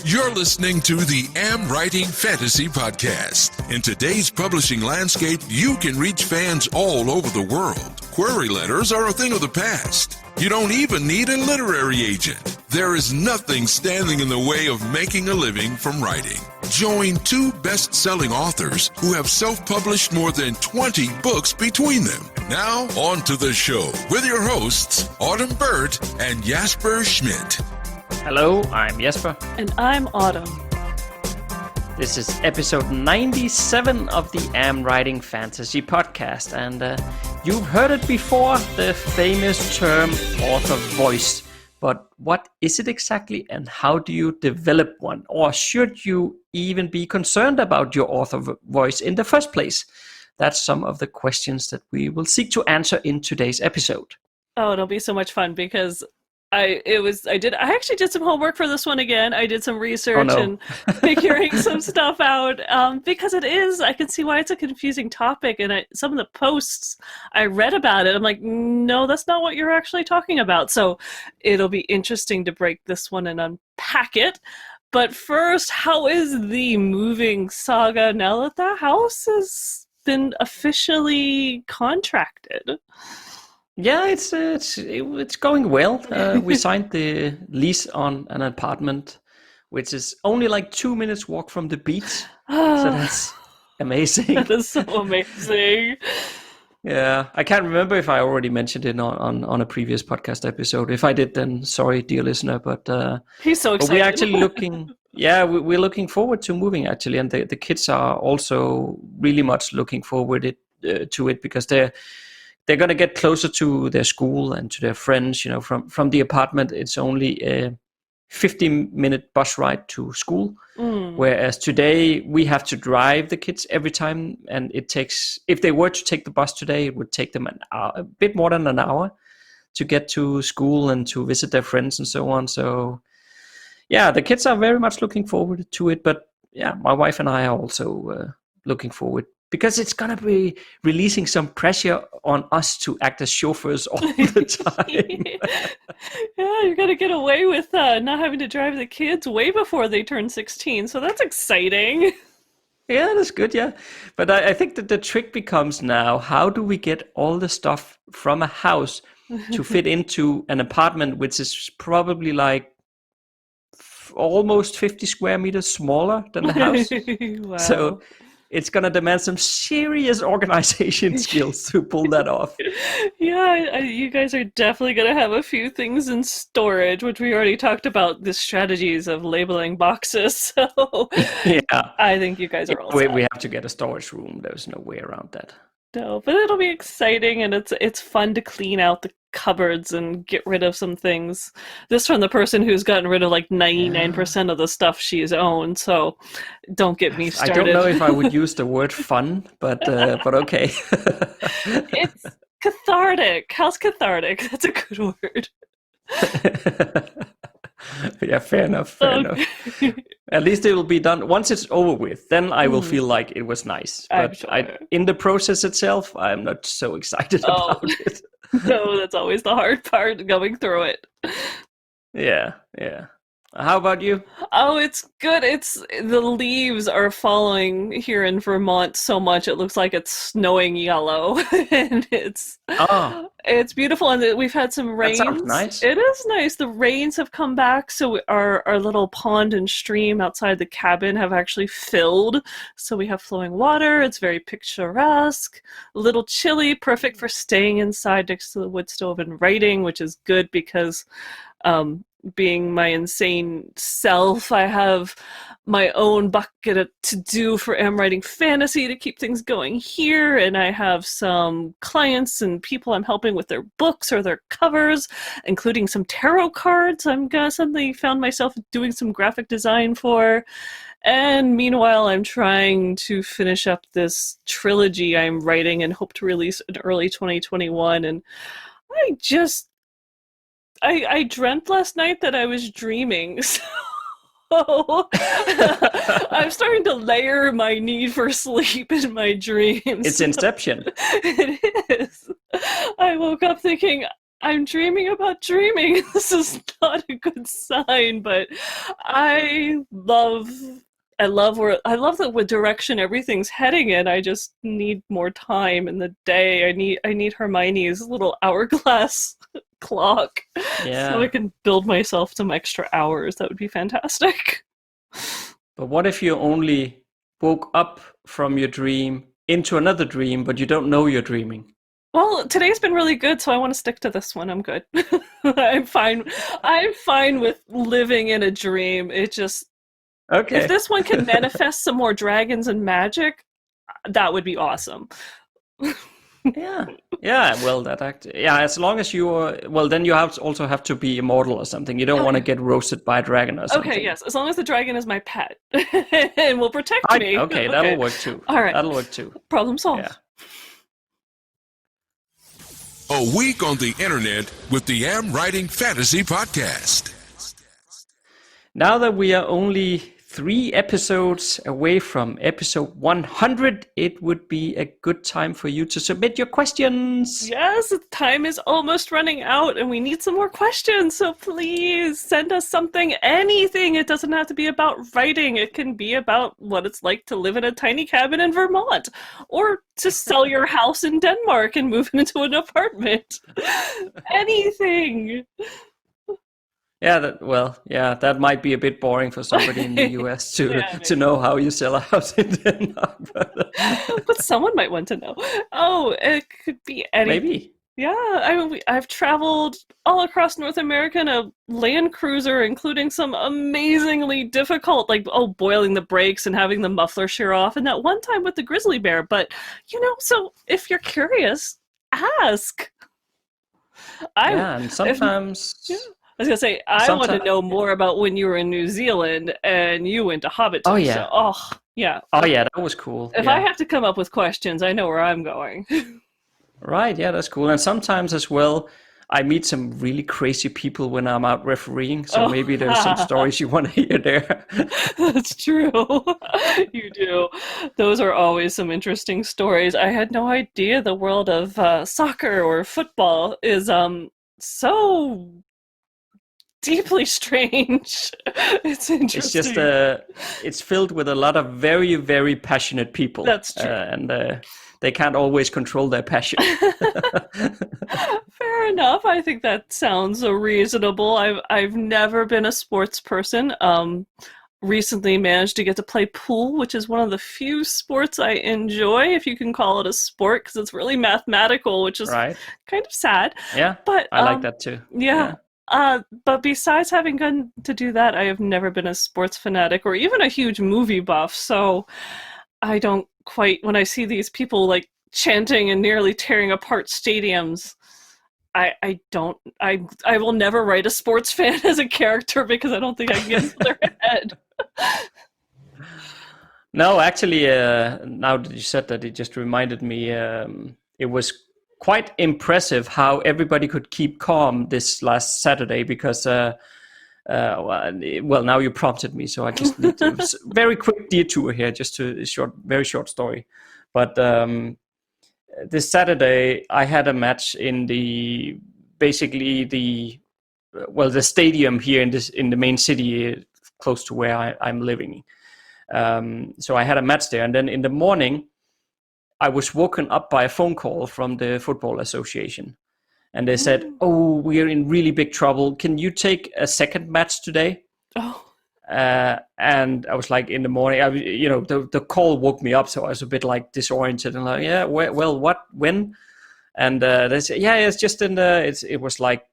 You're listening to the AmWritingFantasy podcast. In today's publishing landscape, you can reach fans all over the world. Query letters are a thing of the past. You don't even need a literary agent. There is nothing standing in the way of making a living from writing. Join two best-selling authors who have self-published more than 20 books between them. Now, on to the show with your hosts, Autumn Burt and Jesper Schmidt. Hello, I'm Jesper. And I'm Autumn. This is episode 97 of the AmWritingFantasy podcast, and you've heard it before, the famous term author voice. But what is it exactly, and how do you develop one? Or should you even be concerned about your author voice in the first place? That's some of the questions that we will seek to answer in today's episode. Oh, it'll be so much fun because I actually did some homework for this one again. I did some research and figuring some stuff out because I can see why it's a confusing topic. And some of the posts I read about it, I'm like, no, that's not what you're actually talking about. So it'll be interesting to break this one and unpack it. But first, how is the moving saga now that the house has been officially contracted? Yeah, it's going well. We signed the lease on an apartment, which is only like 2 minutes walk from the beach. So that's amazing. That is so amazing. Yeah, I can't remember if I already mentioned it on a previous podcast episode. If I did, then sorry, dear listener. But he's so excited. But we're actually looking. Yeah, we're looking forward to moving actually, and the kids are also really much looking forward to it because they're going to get closer to their school and to their friends. You know, from the apartment, it's only a 15-minute bus ride to school. Whereas today, we have to drive the kids every time. And if they were to take the bus today, it would take them a bit more than an hour to get to school and to visit their friends and so on. So, yeah, the kids are very much looking forward to it. But yeah, my wife and I are also looking forward, because it's going to be releasing some pressure on us to act as chauffeurs all the time. Yeah, you're going to get away with not having to drive the kids way before they turn 16. So that's exciting. Yeah, that's good, yeah. But I think that the trick becomes now, how do we get all the stuff from a house to fit into an apartment, which is probably like almost 50 square meters smaller than the house. Wow. So it's going to demand some serious organization skills to pull that off. Yeah, you guys are definitely going to have a few things in storage, which we already talked about, the strategies of labeling boxes. So yeah, I think you guys are all set. We have to get a storage room. There's no way around that. No, but it'll be exciting, and it's fun to clean out the cupboards and get rid of some things. This from the person who's gotten rid of like 99% of the stuff she's owned, so don't get me started. I don't know if I would use the word fun, but okay. It's cathartic. How's cathartic? That's a good word. Yeah, fair enough. At least it will be done once it's over with. Then I will feel like it was nice. But sure. In the process itself, I'm not so excited about it. No, that's always the hard part, going through it. Yeah. How about you? Oh, it's good. The leaves are falling here in Vermont so much it looks like it's snowing yellow, and it's beautiful. And we've had some rains. That sounds nice. It is nice. The rains have come back, so our little pond and stream outside the cabin have actually filled. So we have flowing water. It's very picturesque. A little chilly, perfect for staying inside next to the wood stove and writing, which is good because being my insane self, I have my own bucket to do for AmWritingFantasy to keep things going here, and I have some clients and people I'm helping with their books or their covers, including some tarot cards I'm suddenly found myself doing some graphic design for. And meanwhile, I'm trying to finish up this trilogy I'm writing and hope to release in early 2021, and I dreamt last night that I was dreaming, so I'm starting to layer my need for sleep in my dreams. It's Inception. It is. I woke up thinking, I'm dreaming about dreaming. This is not a good sign, but I love the direction everything's heading in. I just need more time in the day. I need Hermione's little hourglass clock so I can build myself some extra hours. That would be fantastic. But what if you only woke up from your dream into another dream, but you don't know you're dreaming? Well, today's been really good, so I want to stick to this one. I'm good. I'm fine. I'm fine with living in a dream. It just Okay. if this one can manifest some more dragons and magic, that would be awesome. Yeah. Well, as long as you are, well, then you also have to be immortal or something. You don't want to get roasted by a dragon or something. Okay, yes, as long as the dragon is my pet and will protect me. Okay, that'll work too. All right, that'll work too. Problem solved. Yeah. A week on the internet with the AmWritingFantasy podcast. Now that we are only 3 episodes away from episode 100, it would be a good time for you to submit your questions. Yes, time is almost running out and we need some more questions. So please send us something, anything. It doesn't have to be about writing. It can be about what it's like to live in a tiny cabin in Vermont or to sell your house in Denmark and move into an apartment. Anything. Yeah, that might be a bit boring for somebody in the US to know how you sell a house in Denmark. But someone might want to know. Oh, it could be anything. Maybe. Yeah, I've traveled all across North America in a Land Cruiser, including some amazingly difficult, like, boiling the brakes and having the muffler shear off, and that one time with the grizzly bear. But, so if you're curious, ask. And sometimes... I was going to say, I want to know more about when you were in New Zealand and you went to Hobbiton. Oh, yeah. That was cool. If I have to come up with questions, I know where I'm going. Right, yeah, that's cool. And sometimes as well, I meet some really crazy people when I'm out refereeing, so maybe there's some stories you want to hear there. That's true. You do. Those are always some interesting stories. I had no idea the world of soccer or football is so... deeply strange. It's interesting. It's just it's filled with a lot of very, very passionate people. That's true. And they can't always control their passion. Fair enough. I think that sounds reasonable. I've never been a sports person. Recently managed to get to play pool, which is one of the few sports I enjoy, if you can call it a sport, because it's really mathematical, which is kind of sad. Yeah, but I like that too. Yeah. But besides having gotten to do that, I have never been a sports fanatic or even a huge movie buff. So I don't quite, when I see these people like chanting and nearly tearing apart stadiums, I will never write a sports fan as a character because I don't think I can get into their head. No, actually, now that you said that, it just reminded me, it was quite impressive how everybody could keep calm this last Saturday because, now you prompted me, so I just need to very quick detour here, just to very short story. But this Saturday I had a match in the stadium here in the main city close to where I'm living. So I had a match there, and then in the morning I was woken up by a phone call from the Football Association. And they said, we are in really big trouble. Can you take a second match today? Oh. And I was like, in the morning, the call woke me up. So I was a bit like disoriented and like, yeah, well, what, when? And they said, yeah, it's just it was like,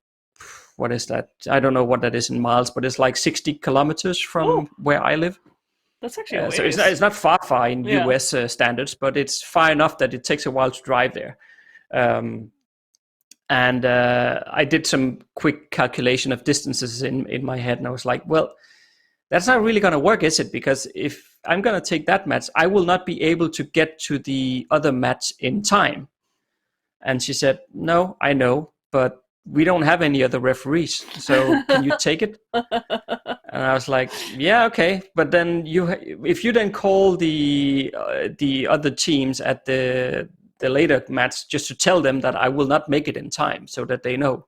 what is that? I don't know what that is in miles, but it's like 60 kilometers from where I live. That's actually so it's not far in US standards, but it's far enough that it takes a while to drive there. And I did some quick calculation of distances in my head, and I was like, well, that's not really going to work, is it? Because if I'm going to take that match, I will not be able to get to the other match in time. And she said, no, I know, but we don't have any other referees, so can you take it? And I was like, yeah, okay. But then if you then call the other teams at the later match just to tell them that I will not make it in time, so that they know.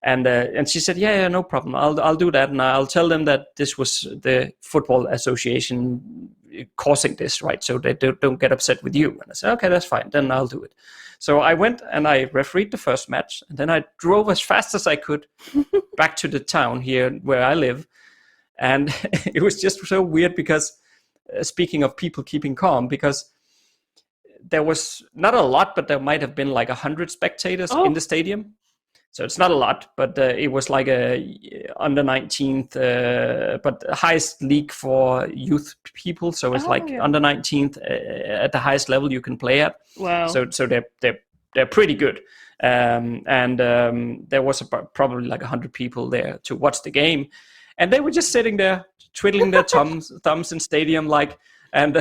And she said, yeah, no problem. I'll do that, and I'll tell them that this was the football association causing this, right? So they don't get upset with you. And I said, okay, that's fine. Then I'll do it. So I went and I refereed the first match, and then I drove as fast as I could back to the town here where I live. And it was just so weird because, speaking of people keeping calm, because there was not a lot, but there might have been like 100 spectators in the stadium. So it's not a lot, but it was like a under 19th, but highest league for youth people. So it's under 19th at the highest level you can play at. Wow. So they're pretty good. And there was probably like 100 people there to watch the game, and they were just sitting there twiddling their thumbs in stadium, like. And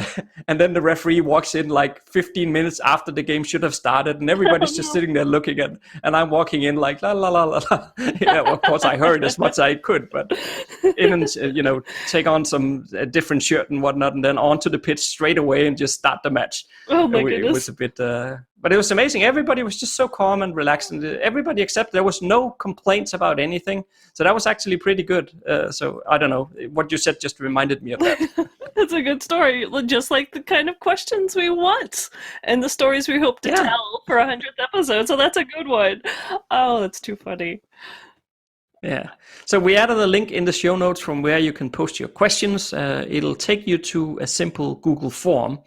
then the referee walks in like 15 minutes after the game should have started, and everybody's just sitting there looking at, and I'm walking in like la la la la la. Yeah, well, of course I heard as much as I could, but even take on some different shirt and whatnot, and then onto the pitch straight away and just start the match. Oh my goodness! It was a bit, but it was amazing. Everybody was just so calm and relaxed, and everybody except there was no complaints about anything. So that was actually pretty good. So I don't know, what you said just reminded me of that. That's a good story, just like the kind of questions we want and the stories we hope to tell for 100th episode. So that's a good one. Oh, that's too funny. Yeah. So we added a link in the show notes from where you can post your questions. It'll take you to a simple Google form,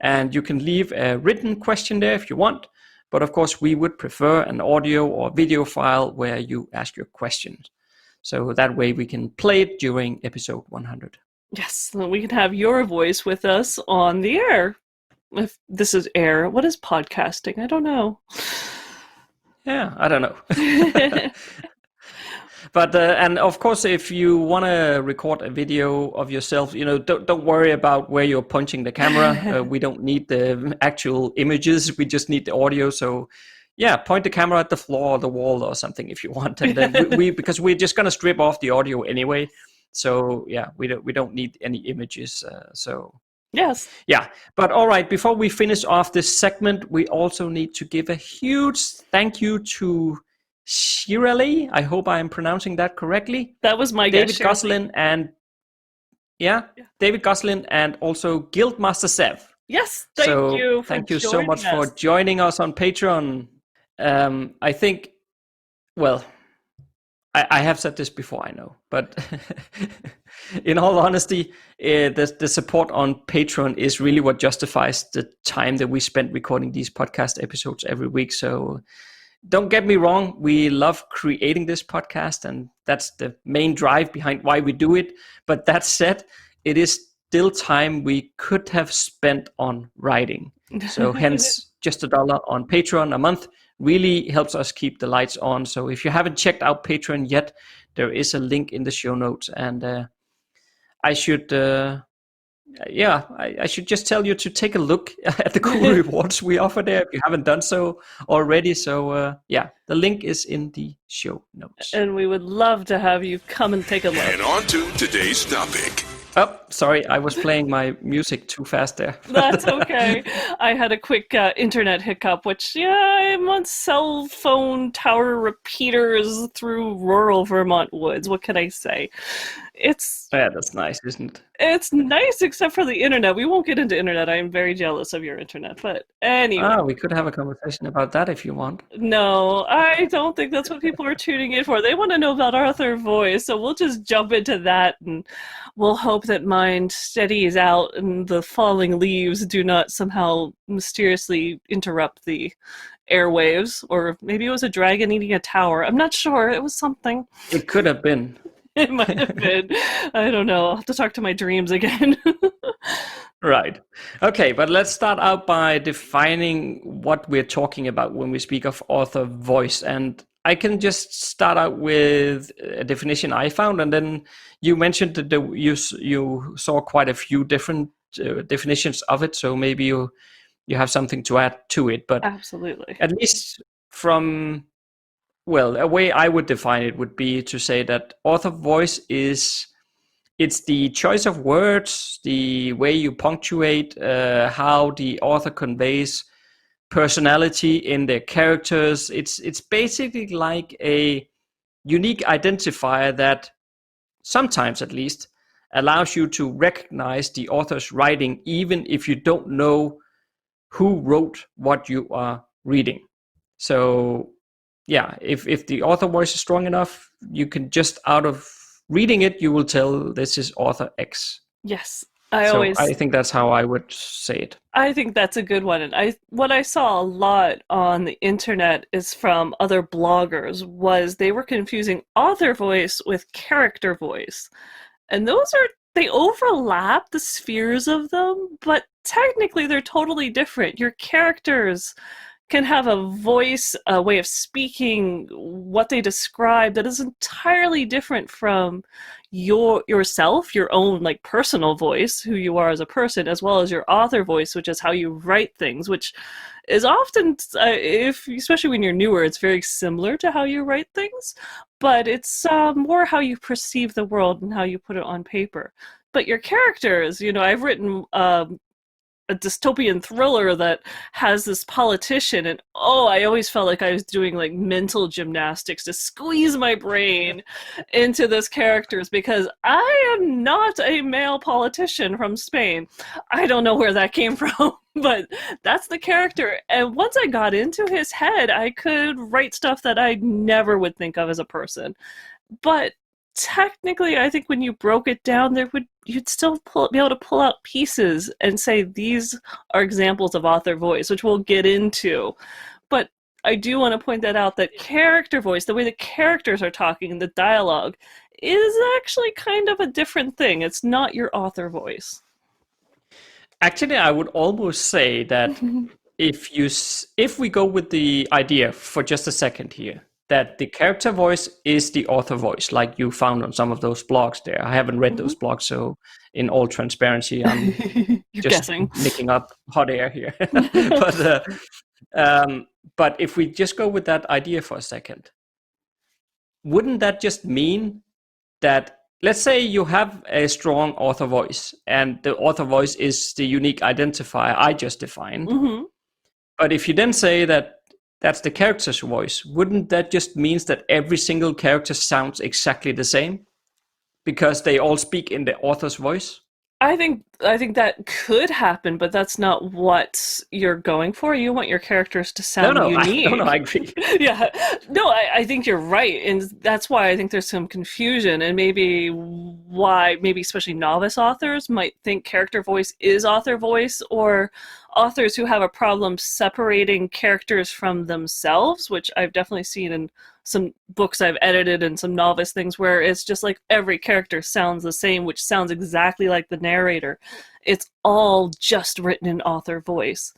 and you can leave a written question there if you want. But of course, we would prefer an audio or video file where you ask your questions. So that way we can play it during episode 100. Yes, we can have your voice with us on the air. If this is air, what is podcasting? I don't know. Yeah, I don't know. But and of course, if you want to record a video of yourself, don't worry about where you're punching the camera. We don't need the actual images. We just need the audio. So yeah, point the camera at the floor or the wall or something if you want, and then because we're just gonna strip off the audio anyway. So yeah, we don't need any images. So yes, yeah. But all right, before we finish off this segment, we also need to give a huge thank you to Shirley. I hope I am pronouncing that correctly. That was my David guess. Goslin and David Goslin and also Guildmaster Sev. Yes, thank you so much for joining us on Patreon. I think, well, I have said this before, I know, but in all honesty, the support on Patreon is really what justifies the time that we spend recording these podcast episodes every week. So don't get me wrong, we love creating this podcast, and that's the main drive behind why we do it. But that said, it is still time we could have spent on writing. So hence, just $1 on Patreon a month really helps us keep the lights on. So if you haven't checked out Patreon yet, there is a link in the show notes, and I should I should just tell you to take a look at the cool rewards we offer there if you haven't done so already. So the link is in the show notes, and we would love to have you come and take a look. And on to today's topic. Oh, sorry, I was playing my music too fast there. That's okay. I had a quick internet hiccup, which, I'm on cell phone tower repeaters through rural Vermont woods. What can I say? Yeah, that's nice, isn't it? It's nice, except for the internet. We won't get into internet. I am very jealous of your internet. But anyway. We could have a conversation about that if you want. No, I don't think that's what people are tuning in for. They want to know about Arthur voice, so we'll just jump into that, and we'll hope that mind steadies out and the falling leaves do not somehow mysteriously interrupt the airwaves. Or maybe it was a dragon eating a tower. I'm not sure. It was something. It could have been. It might have been. I don't know. I'll have to talk to my dreams again. Right. Okay, but let's start out by defining what we're talking about when we speak of author voice. And I can just start out with a definition I found, and then you mentioned that you saw quite a few different definitions of it, so maybe you have something to add to it. But absolutely, at least from... Well, a way I would define it would be to say that author voice it's the choice of words, the way you punctuate, how the author conveys personality in their characters. It's basically like a unique identifier that sometimes at least allows you to recognize the author's writing even if you don't know who wrote what you are reading. So yeah, if the author voice is strong enough, you can just out of reading it, you will tell this is author X. Yes. I think that's how I would say it. I think that's a good one. And what I saw a lot on the internet is from other bloggers was they were confusing author voice with character voice. And they overlap the spheres of them, but technically they're totally different. Your characters can have a voice, a way of speaking, what they describe that is entirely different from yourself, your own like personal voice, who you are as a person, as well as your author voice, which is how you write things, which is often, especially when you're newer, it's very similar to how you write things, but it's more how you perceive the world and how you put it on paper. But your characters, I've written a dystopian thriller that has this politician, and I always felt like I was doing like mental gymnastics to squeeze my brain into those characters, because I am not a male politician from Spain. I don't know where that came from, but that's the character. And once I got into his head, I could write stuff that I never would think of as a person. But technically, I think when you broke it down, you'd still be able to pull out pieces and say these are examples of author voice, which we'll get into. But I do want to point that out, that character voice, the way the characters are talking in the dialogue, is actually kind of a different thing. It's not your author voice. Actually, I would almost say that if we go with the idea for just a second here, that the character voice is the author voice, like you found on some of those blogs there. I haven't read those blogs, so in all transparency, I'm You're just guessing. nicking up hot air here. But if we just go with that idea for a second, wouldn't that just mean that, let's say you have a strong author voice, and the author voice is the unique identifier I just defined. Mm-hmm. But if you then say that that's the character's voice, wouldn't that just means that every single character sounds exactly the same? Because they all speak in the author's voice? I think that could happen, but that's not what you're going for. You want your characters to sound unique. I agree. Yeah. No, I think you're right. And that's why I think there's some confusion, and maybe especially novice authors might think character voice is author voice, or authors who have a problem separating characters from themselves, which I've definitely seen in some books I've edited and some novice things where it's just like every character sounds the same, which sounds exactly like the narrator. It's all just written in author voice.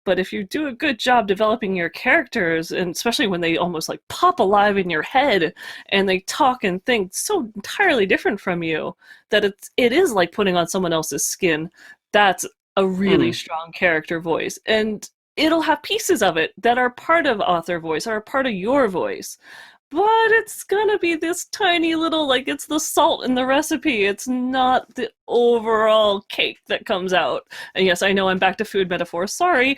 But if you do a good job developing your characters, and especially when they almost like pop alive in your head and they talk and think so entirely different from you that it is like putting on someone else's skin, that's a really strong character voice. And it'll have pieces of it that are part of author voice, or part of your voice. But it's gonna be this tiny little, like, it's the salt in the recipe. It's not the overall cake that comes out. And yes, I know I'm back to food metaphors. Sorry.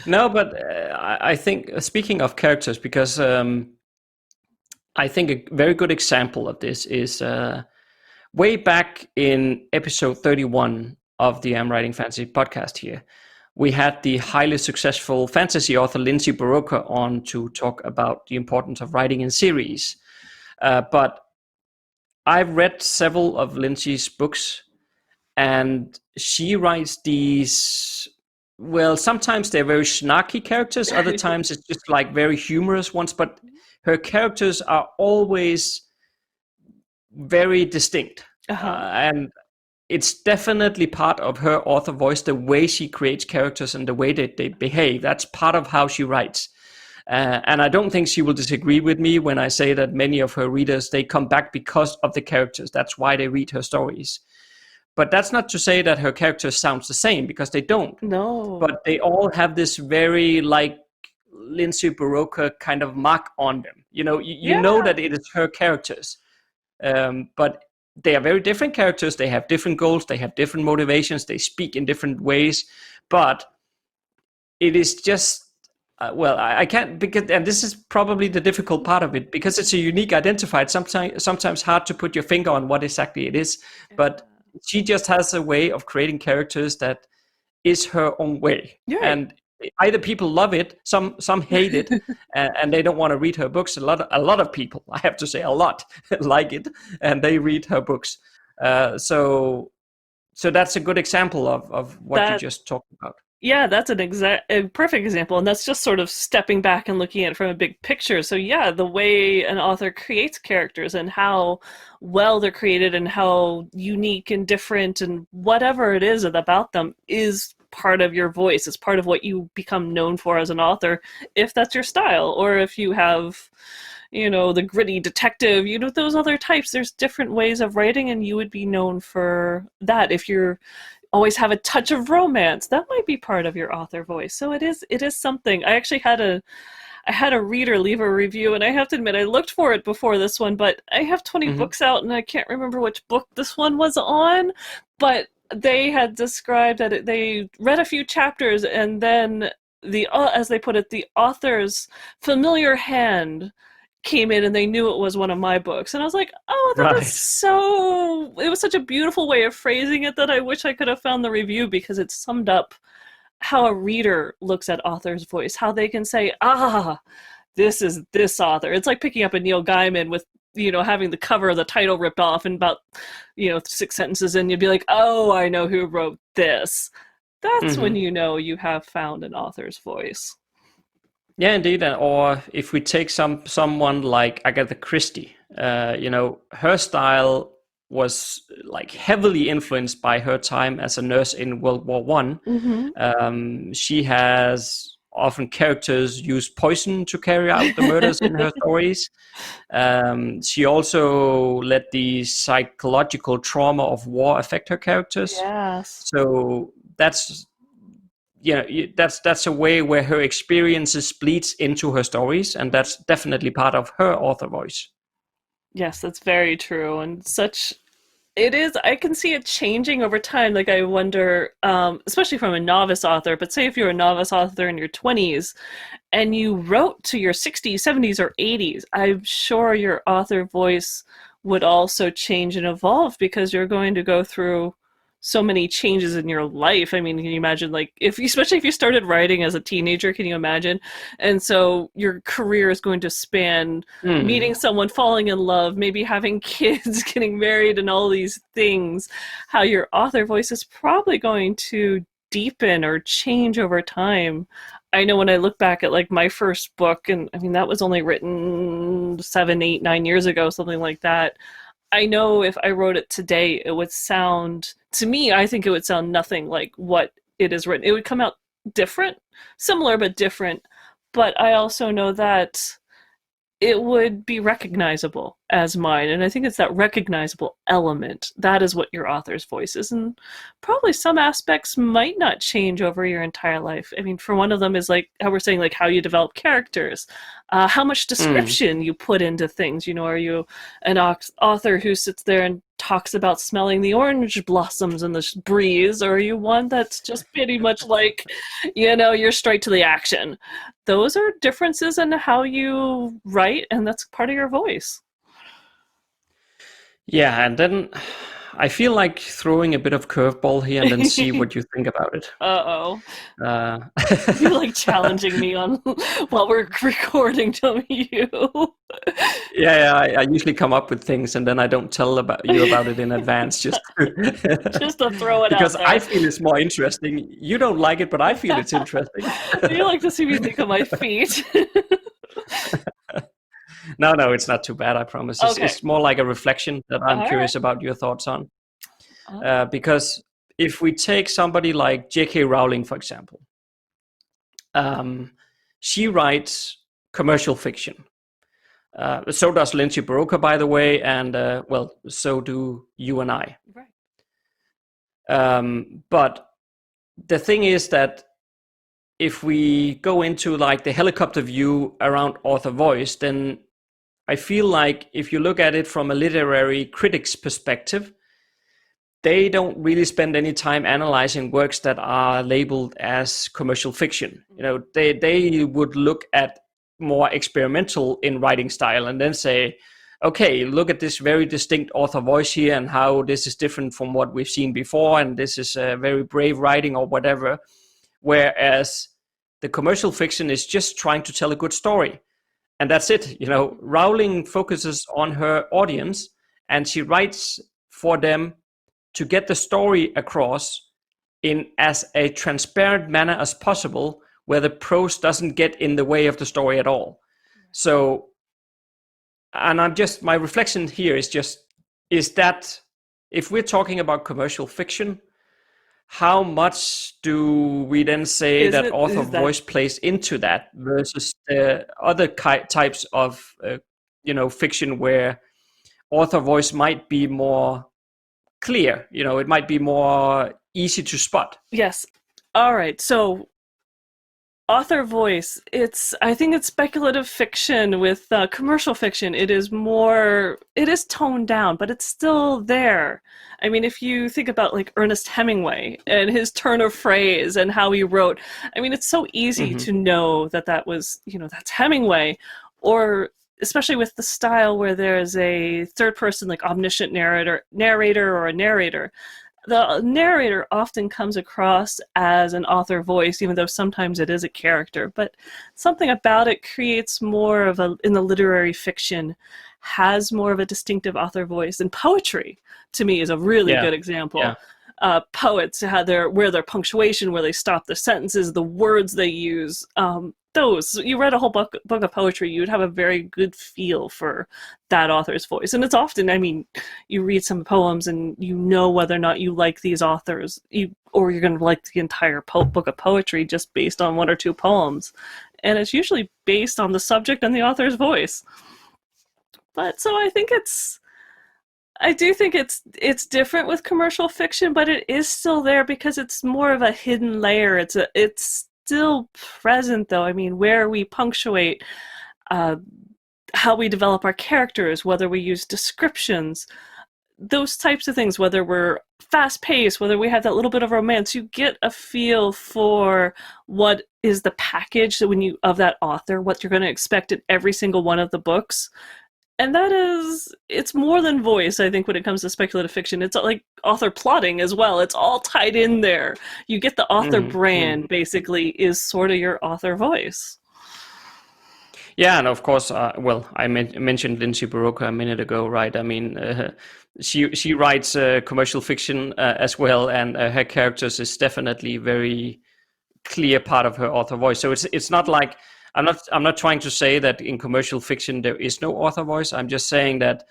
No, but I think, speaking of characters, because I think a very good example of this is way back in episode 31 of the AmWritingFantasy podcast here, we had the highly successful fantasy author Lindsay Barocca on to talk about the importance of writing in series. But I've read several of Lindsay's books, and she writes these, well, sometimes they're very snarky characters, other times it's just like very humorous ones, but her characters are always very distinct. And it's definitely part of her author voice, the way she creates characters and the way that they behave. That's part of how she writes. And I don't think she will disagree with me when I say that many of her readers, they come back because of the characters. That's why they read her stories. But that's not to say that her characters sounds the same, because they don't. No. But they all have this very like Lindsay Barocca kind of mark on them. You know that it is her characters. But they are very different characters. They have different goals. They have different motivations. They speak in different ways. But it is just Well, I can't, because, and this is probably the difficult part of it, because it's a unique identifier. It's sometimes hard to put your finger on what exactly it is. But she just has a way of creating characters that is her own way, You're right. and either people love it, some hate it, and they don't want to read her books. A lot of people, I have to say, a lot like it, and they read her books. So that's a good example of what you just talked about. Yeah, that's a perfect example, and that's just sort of stepping back and looking at it from a big picture. So yeah, the way an author creates characters and how well they're created and how unique and different and whatever it is about them is part of your voice. It's part of what you become known for as an author, if that's your style, or if you have, the gritty detective, those other types. There's different ways of writing, and you would be known for that. If you're always have a touch of romance, that might be part of your author voice. So it is something. I actually had a reader leave a review, and I have to admit I looked for it before this one, but I have 20 books out and I can't remember which book this one was on, but they had described that they read a few chapters, and then as they put it, the author's familiar hand came in and they knew it was one of my books. And I was like, oh, that was it was such a beautiful way of phrasing it that I wish I could have found the review, because it summed up how a reader looks at author's voice, how they can say, this is this author. It's like picking up a Neil Gaiman with, having the cover of the title ripped off and about, 6 sentences in, you'd be like, oh, I know who wrote this. That's when you have found an author's voice. Yeah, indeed. Or if we take someone like Agatha Christie, her style was like heavily influenced by her time as a nurse in World War One. She has often characters use poison to carry out the murders in her stories. She also let the psychological trauma of war affect her characters. Yes. So that's a way where her experiences bleeds into her stories, and that's definitely part of her author voice. Yes, that's very true, and it is. I can see it changing over time. Like, I wonder, especially from a novice author, but say if you're a novice author in your 20s and you wrote to your 60s, 70s, or 80s, I'm sure your author voice would also change and evolve, because you're going to go through so many changes in your life. I mean, can you imagine, like, especially if you started writing as a teenager, can you imagine? And so your career is going to span meeting someone, falling in love, maybe having kids, getting married, and all these things. How your author voice is probably going to deepen or change over time. I know when I look back at like my first book, and I mean, that was only written 7, 8, 9 years ago, something like that. I know if I wrote it today, it would sound, to me, I think it would sound nothing like what it is written. It would come out different, similar but different. But I also know that it would be recognizable as mine. And I think it's that recognizable element. That is what your author's voice is. And probably some aspects might not change over your entire life. I mean, for one of them is like how we're saying, like how you develop characters, how much description you put into things. Are you an author who sits there and talks about smelling the orange blossoms in the breeze, or are you one that's just pretty much like, you're straight to the action? Those are differences in how you write, and that's part of your voice. Yeah, and then I feel like throwing a bit of curveball here and then see what you think about it. You're like challenging me on while we're recording, don't you? Yeah, I usually come up with things and then I don't tell you about it in advance, just to throw it because out there. I feel it's more interesting. You don't like it, but I feel it's interesting. You like to see me think of my feet. No, it's not too bad, I promise. It's more like a reflection that I'm curious about your thoughts on. Because if we take somebody like J.K. Rowling, for example, she writes commercial fiction. So does Lindsay Buroker, by the way, and so do you and I. Right. But the thing is that if we go into like the helicopter view around author voice, then I feel like if you look at it from a literary critic's perspective, they don't really spend any time analyzing works that are labeled as commercial fiction. They would look at more experimental in writing style and then say, okay, look at this very distinct author voice here and how this is different from what we've seen before, and this is a very brave writing or whatever. Whereas the commercial fiction is just trying to tell a good story. And that's it. Rowling focuses on her audience and she writes for them to get the story across in as a transparent manner as possible, where the prose doesn't get in the way of the story at all. So, and my reflection here is that if we're talking about commercial fiction, how much do we then say that author voice plays into that versus the other types of, fiction where author voice might be more clear, it might be more easy to spot. Yes. All right. So author voice, I think it's speculative fiction with commercial fiction. It is toned down, but it's still there. I mean, if you think about like Ernest Hemingway and his turn of phrase and how he wrote, I mean, it's so easy to know that was, that's Hemingway. Or especially with the style where there's a third person, like omniscient narrator or a narrator. The narrator often comes across as an author voice, even though sometimes it is a character. But something about it creates more of in the literary fiction, has more of a distinctive author voice. And poetry, to me, is a really good example. Yeah. Poets have their punctuation, where they stop their sentences, the words they use. You read a whole book of poetry, you would have a very good feel for that author's voice. And it's often, I mean, you read some poems and you know whether or not you like these authors, or you're going to like the entire book of poetry just based on one or two poems. And it's usually based on the subject and the author's voice. But so I do think it's different with commercial fiction, but it is still there because it's more of a hidden layer. It's still present, though. I mean, where we punctuate, how we develop our characters, whether we use descriptions, those types of things, whether we're fast-paced, whether we have that little bit of romance, you get a feel for what is the package of that author, what you're going to expect in every single one of the books. And it's more than voice, I think, when it comes to speculative fiction. It's like author plotting as well. It's all tied in there. You get the author brand, basically, is sort of your author voice. Yeah, and of course, I mentioned Lindsay Buroka a minute ago, right? I mean, she writes commercial fiction as well, and her characters is definitely very clear part of her author voice. So it's not like... I'm not trying to say that in commercial fiction there is no author voice. I'm just saying that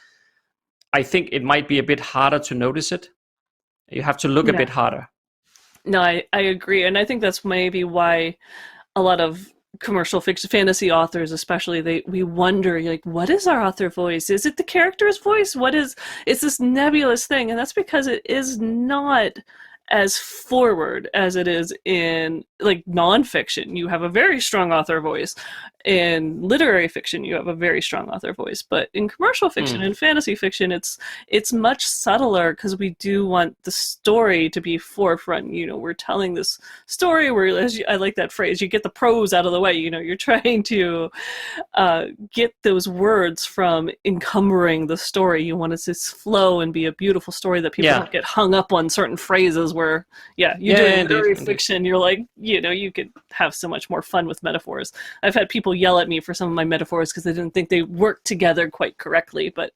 I think it might be a bit harder to notice it. You have to look a bit harder. No, I agree. And I think that's maybe why a lot of commercial fiction, fantasy authors especially, we wonder, like, what is our author voice? Is it the character's voice? It's this nebulous thing. And that's because it is not as forward as it is in like nonfiction. You have a very strong author voice. In literary fiction, you have a very strong author voice. But in commercial fiction and fantasy fiction, it's much subtler because we do want the story to be forefront. We're telling this story where, I like that phrase, you get the prose out of the way. You're trying to get those words from encumbering the story. You want it to flow and be a beautiful story that people don't get hung up on certain phrases where, do literary fiction, you're like, you could have so much more fun with metaphors. I've had people yell at me for some of my metaphors because they didn't think they worked together quite correctly, but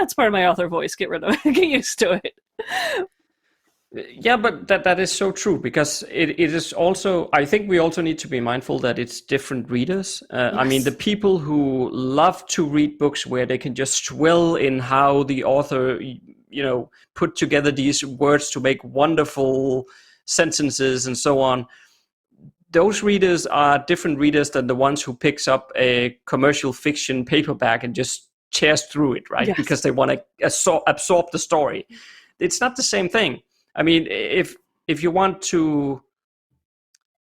it's part of my author voice. Get used to it. Yeah, but that is so true, because it is also, I think we also need to be mindful that it's different readers. Yes. I mean, the people who love to read books where they can just dwell in how the author, put together these words to make wonderful sentences and so on. Those readers are different readers than the ones who picks up a commercial fiction paperback and just tears through it, right? Yes. Because they want to absorb the story. It's not the same thing. I mean, if you want to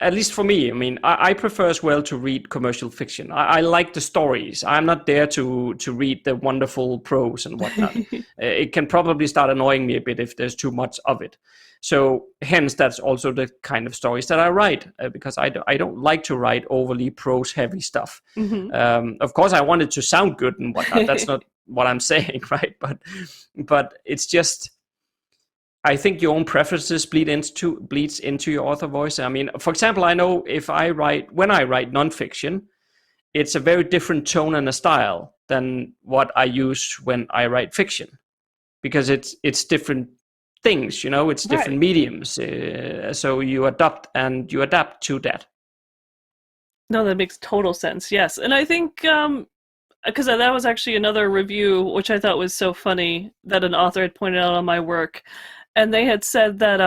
at least for me, I mean, I prefer as well to read commercial fiction. I like the stories. I'm not there to read the wonderful prose and whatnot. It can probably start annoying me a bit if there's too much of it. So hence, that's also the kind of stories that I write, because I don't like to write overly prose-heavy stuff. Of course, I want it to sound good and whatnot. That's not what I'm saying, right? But it's just, I think your own preferences bleeds into your author voice. I mean, for example, I know when I write nonfiction, it's a very different tone and a style than what I use when I write fiction, because it's different things, it's different mediums. So you adapt to that. No, that makes total sense. Yes, and I think because that was actually another review which I thought was so funny that an author had pointed out on my work. And they had said that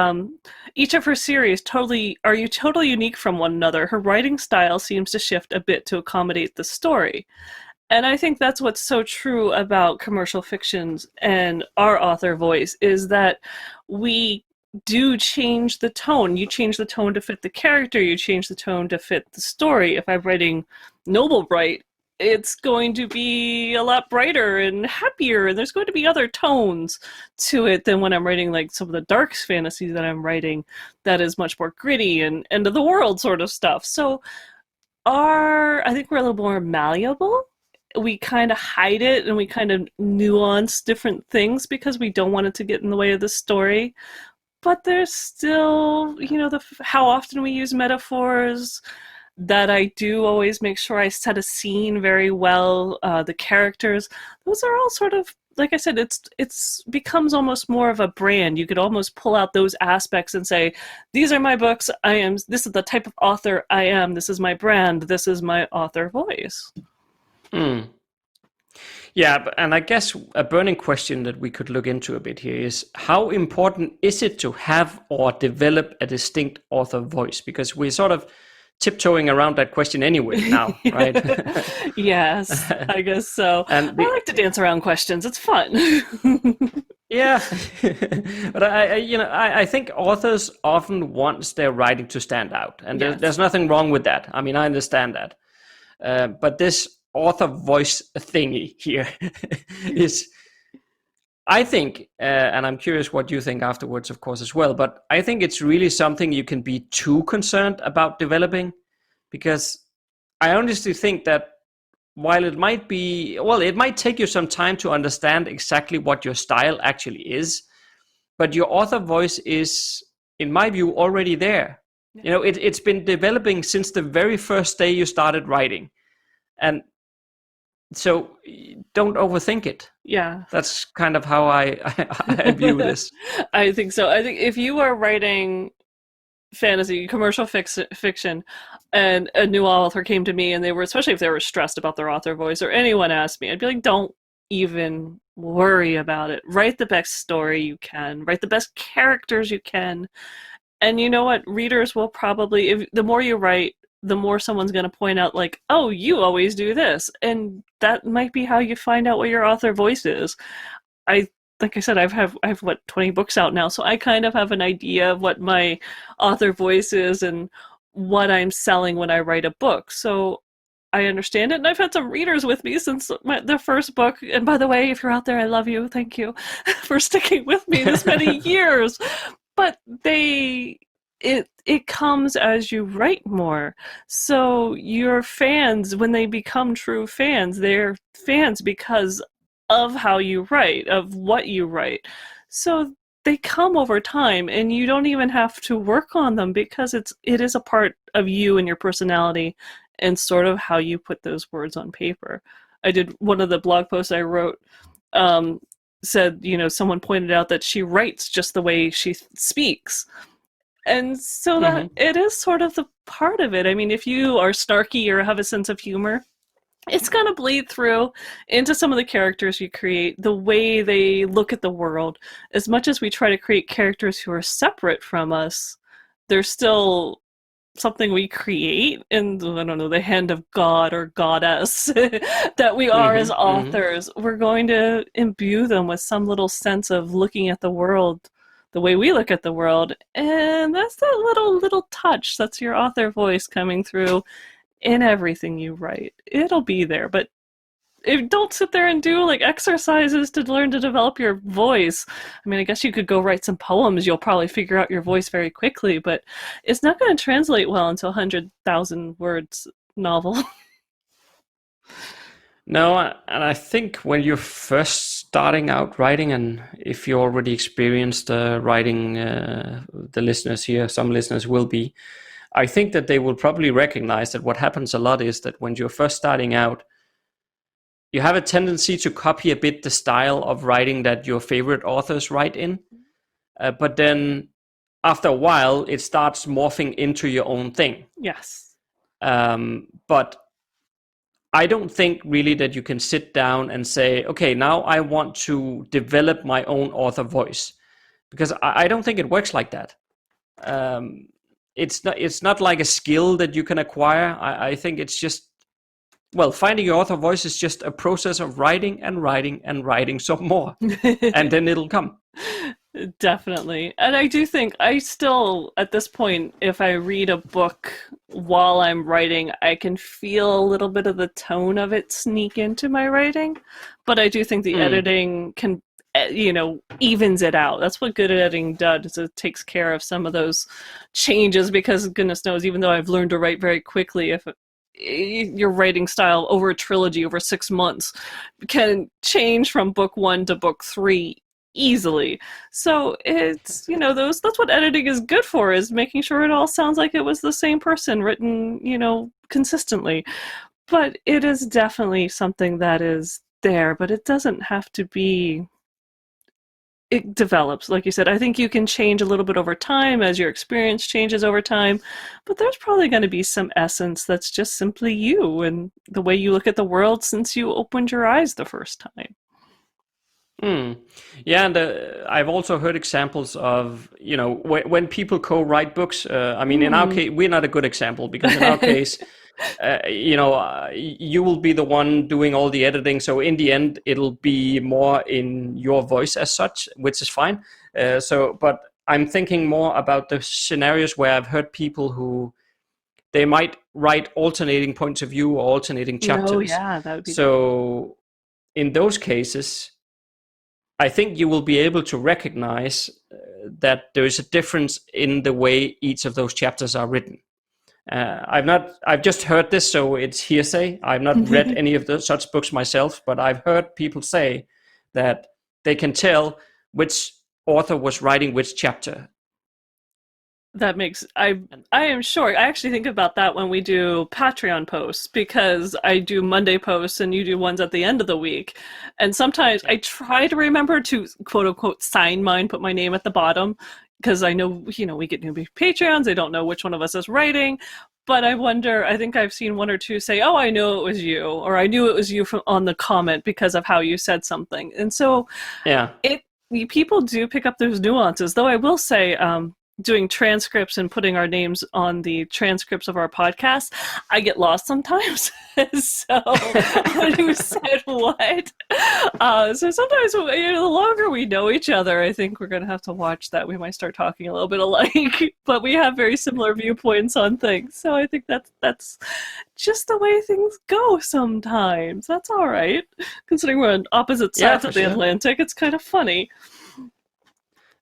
each of her series totally unique from one another. Her writing style seems to shift a bit to accommodate the story. And I think that's what's so true about commercial fictions and our author voice, is that we do change the tone. You change the tone to fit the character. You change the tone to fit the story. If I'm writing Noble Bright, it's going to be a lot brighter and happier, and there's going to be other tones to it than when I'm writing like some of the dark fantasy that I'm writing that is much more gritty and end of the world sort of stuff. So I think we're a little more malleable. We kind of hide it and we kind of nuance different things because we don't want it to get in the way of the story. But there's still, how often we use metaphors, that I do always make sure I set a scene very well. The characters, those are all sort of, like I said, it's becomes almost more of a brand. You could almost pull out those aspects and say, these are my books. This is the type of author I am. This is my brand. This is my author voice. Yeah, and I guess a burning question that we could look into a bit here is, how important is it to have or develop a distinct author voice? Because we're sort of tiptoeing around that question anyway now, right? Yes, I guess so. And I like to dance around questions. It's fun. Yeah, but I think authors often want their writing to stand out, and there's nothing wrong with that. I mean, I understand that, but this author voice thingy here is, I think, and I'm curious what you think afterwards, of course, as well, but I think it's really something you can be too concerned about developing, because I honestly think that while it might take you some time to understand exactly what your style actually is, but your author voice is, in my view, already there. Yeah. It's been developing since the very first day you started writing. And so don't overthink it. Yeah. That's kind of how I view this. I think so. I think if you are writing fantasy, commercial fiction, and a new author came to me and especially if they were stressed about their author voice, or anyone asked me, I'd be like, don't even worry about it. Write the best story you can. Write the best characters you can. And you know what? Readers will probably, the more you write, the more someone's going to point out, like, oh, you always do this. And that might be how you find out what your author voice is. Like I said, I have 20 books out now, so I kind of have an idea of what my author voice is and what I'm selling when I write a book. So I understand it, and I've had some readers with me since the first book. And by the way, if you're out there, I love you. Thank you for sticking with me this many years. But it comes as you write more. So your fans, when they become true fans, they're fans because of how you write, of what you write. So they come over time, and you don't even have to work on them because it is a part of you and your personality and sort of how you put those words on paper. I did one of the blog posts I wrote, said, someone pointed out that she writes just the way she speaks. And so that it is sort of the part of it. I mean, if you are snarky or have a sense of humor, it's going to bleed through into some of the characters you create, the way they look at the world. As much as we try to create characters who are separate from us, they're still something we create in, I don't know, the hand of God or goddess that we are as authors. We're going to imbue them with some little sense of looking at the world the way we look at the world. And that's that little touch. That's your author voice coming through in everything you write. It'll be there, but don't sit there and do like exercises to learn to develop your voice. I mean, I guess you could go write some poems. You'll probably figure out your voice very quickly, but it's not going to translate well into a 100,000 words novel. No, and I think when you're first starting out writing, and if you're already experienced writing, the listeners here, some listeners will be, I think that they will probably recognize that what happens a lot is that when you're first starting out, you have a tendency to copy a bit the style of writing that your favorite authors write in. But then after a while, it starts morphing into your own thing. Yes. But I don't think really that you can sit down and say, okay, now I want to develop my own author voice. Because I don't think it works like that. It's not like a skill that you can acquire. I think it's just, well, finding your author voice is just a process of writing and writing and writing some more. And then it'll come. Definitely. And I do think I still, at this point, if I read a book while I'm writing, I can feel a little bit of the tone of it sneak into my writing. But I do think the editing can, evens it out. That's what good editing does, is it takes care of some of those changes, because goodness knows, even though I've learned to write very quickly, if your writing style over a trilogy over 6 months can change from book 1 to book 3 easily. So it's, that's what editing is good for, is making sure it all sounds like it was the same person written, consistently. But it is definitely something that is there, but it doesn't have to be. It develops, like you said. I think you can change a little bit over time as your experience changes over time, but there's probably going to be some essence that's just simply you and the way you look at the world since you opened your eyes the first time. Yeah, and I've also heard examples of, when people co-write books. I mean, in our case, we're not a good example, because in our case, you will be the one doing all the editing. So in the end, it'll be more in your voice as such, which is fine. But I'm thinking more about the scenarios where I've heard people who they might write alternating points of view or alternating chapters. Oh, yeah, that would be. So in those cases, I think you will be able to recognize that there is a difference in the way each of those chapters are written. I've just heard this, so it's hearsay. I've not read any of such books myself, but I've heard people say that they can tell which author was writing which chapter. That makes, I am sure. I actually think about that when we do Patreon posts, because I do Monday posts and you do ones at the end of the week. And sometimes I try to remember to quote unquote sign mine, put my name at the bottom, because I know, we get newbie Patreons. They don't know which one of us is writing. But I wonder, I think I've seen one or two say, oh, I know it was you, or I knew it was you from on the comment because of how you said something. And so people do pick up those nuances, though I will say, doing transcripts and putting our names on the transcripts of our podcast, I get lost sometimes. So who said what? So sometimes, the longer we know each other, I think we're going to have to watch that. We might start talking a little bit alike, but we have very similar viewpoints on things. So I think that's just the way things go sometimes. That's all right. Considering we're on opposite sides of the Atlantic, it's kind of funny.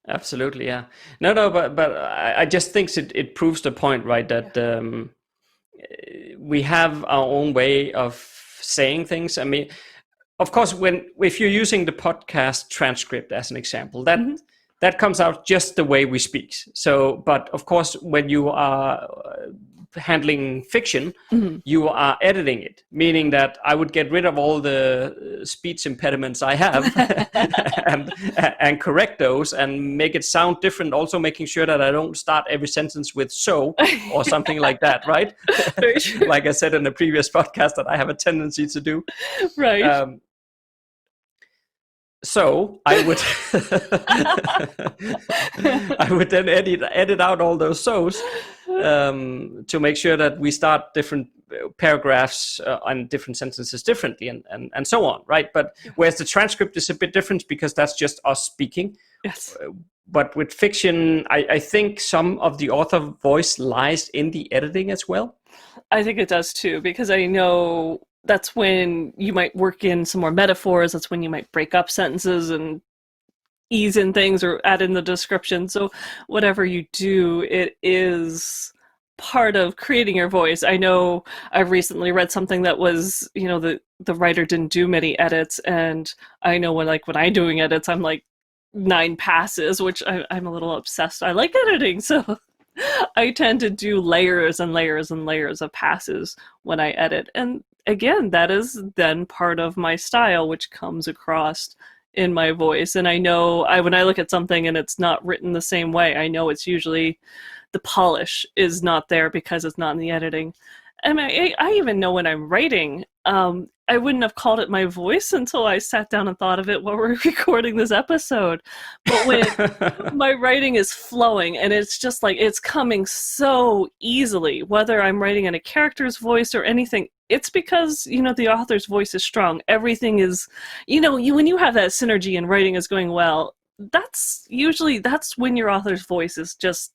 Absolutely, yeah. No, but I just think it proves the point, right? That we have our own way of saying things. I mean, of course, if you're using the podcast transcript as an example, that comes out just the way we speak. So, but of course, when you are handling fiction, you are editing it, meaning that I would get rid of all the speech impediments I have and correct those and make it sound different, also making sure that I don't start every sentence with so or something like that, right? Like I said in the previous podcast that I have a tendency to do. Right. So I would I would then edit out all those so's to make sure that we start different paragraphs and different sentences differently and so on, right? But whereas the transcript is a bit different because that's just us speaking, Yes. But with fiction, I think some of the author voice lies in the editing as well. I think it does too, because I know that's when you might work in some more metaphors. That's when you might break up sentences and ease in things or add in the description. So whatever you do, it is part of creating your voice. I know I've recently read something that was, the writer didn't do many edits, and I know when I'm doing edits, I'm like 9 passes, which I'm a little obsessed. I like editing, so I tend to do layers and layers and layers of passes when I edit. And again, that is then part of my style, which comes across in my voice. And I know when I look at something and it's not written the same way, I know it's usually the polish is not there because it's not in the editing. And I even know when I'm writing, I wouldn't have called it my voice until I sat down and thought of it while we're recording this episode. But when my writing is flowing and it's just like it's coming so easily, whether I'm writing in a character's voice or anything, it's because, the author's voice is strong. Everything is, when you have that synergy and writing is going well, that's when your author's voice is just,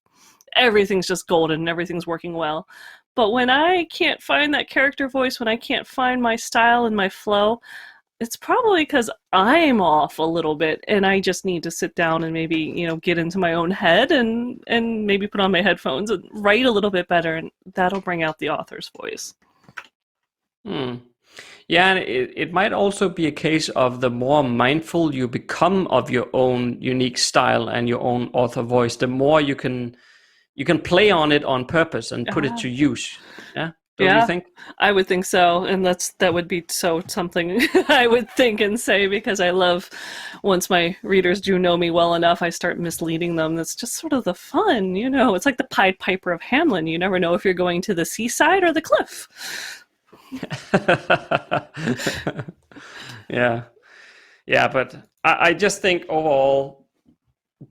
everything's just golden and everything's working well. But when I can't find that character voice, when I can't find my style and my flow, it's probably because I'm off a little bit and I just need to sit down and maybe, get into my own head and maybe put on my headphones and write a little bit better, and that'll bring out the author's voice. Yeah, and it might also be a case of the more mindful you become of your own unique style and your own author voice, the more you can play on it on purpose and put it to use. Yeah? Don't you think? I would think so. And that would be something I would think and say, because I love, once my readers do know me well enough, I start misleading them. That's just sort of the fun, It's like the Pied Piper of Hamelin. You never know if you're going to the seaside or the cliff. Yeah, but I just think overall,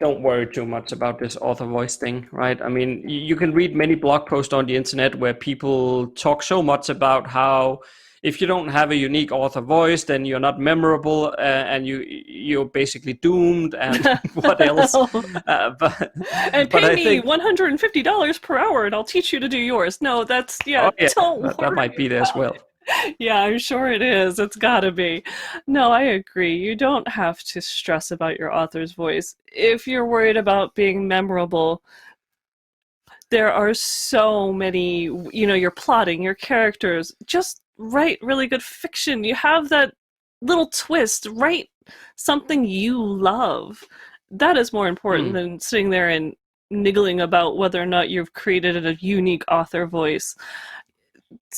don't worry too much about this author voice thing, right? I mean, you can read many blog posts on the internet where people talk so much about how if you don't have a unique author voice, then you're not memorable, and you're basically doomed, and what else? And pay me $150 per hour, and I'll teach you to do yours. No, don't worry. That might be there as well. Yeah, I'm sure it is. It's gotta be. No, I agree. You don't have to stress about your author's voice. If you're worried about being memorable, there are so many, you're plotting, your characters. Just write really good fiction. You have that little twist. Write something you love. That is more important than sitting there and niggling about whether or not you've created a unique author voice.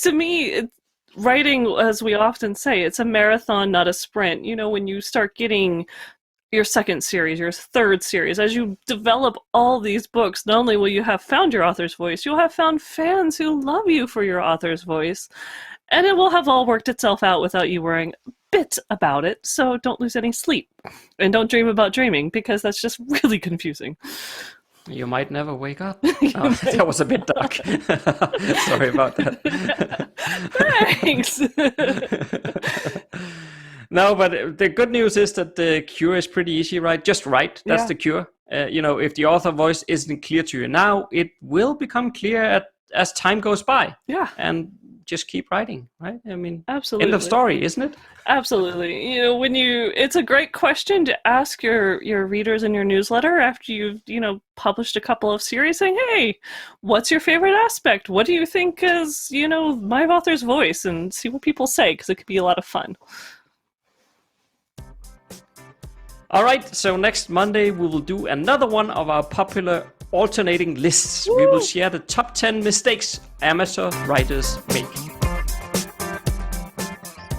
To me, writing, as we often say, it's a marathon, not a sprint. When you start getting your second series, your third series, as you develop all these books, not only will you have found your author's voice, you'll have found fans who love you for your author's voice. And it will have all worked itself out without you worrying a bit about it. So don't lose any sleep. And don't dream about dreaming, because that's just really confusing. You might never wake up. Oh, that was a bit dark. Sorry about that. Thanks. No, but the good news is that the cure is pretty easy, right? Just write. That's the cure. If the author voice isn't clear to you now, it will become clear as time goes by. Yeah. And just keep writing, right? I mean, absolutely. End of story, isn't it? Absolutely. It's a great question to ask your readers in your newsletter after you've, published a couple of series, saying, hey, what's your favorite aspect? What do you think is, my author's voice? And see what people say, because it could be a lot of fun. All right, so next Monday we will do another one of our popular alternating lists. Woo! We will share the top 10 mistakes amateur writers make.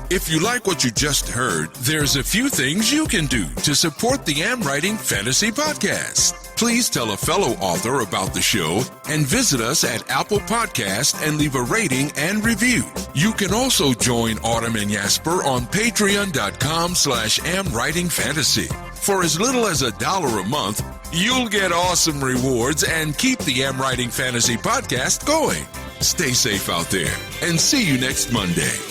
If you like what you just heard, there's a few things you can do to support the AmWritingFantasy podcast. Please tell a fellow author about the show and visit us at Apple Podcast and leave a rating and review. You can also join Autumn and Jesper on patreon.com/AmWritingFantasy. For as little as $1 a month, you'll get awesome rewards and keep the AmWritingFantasy podcast going. Stay safe out there and see you next Monday.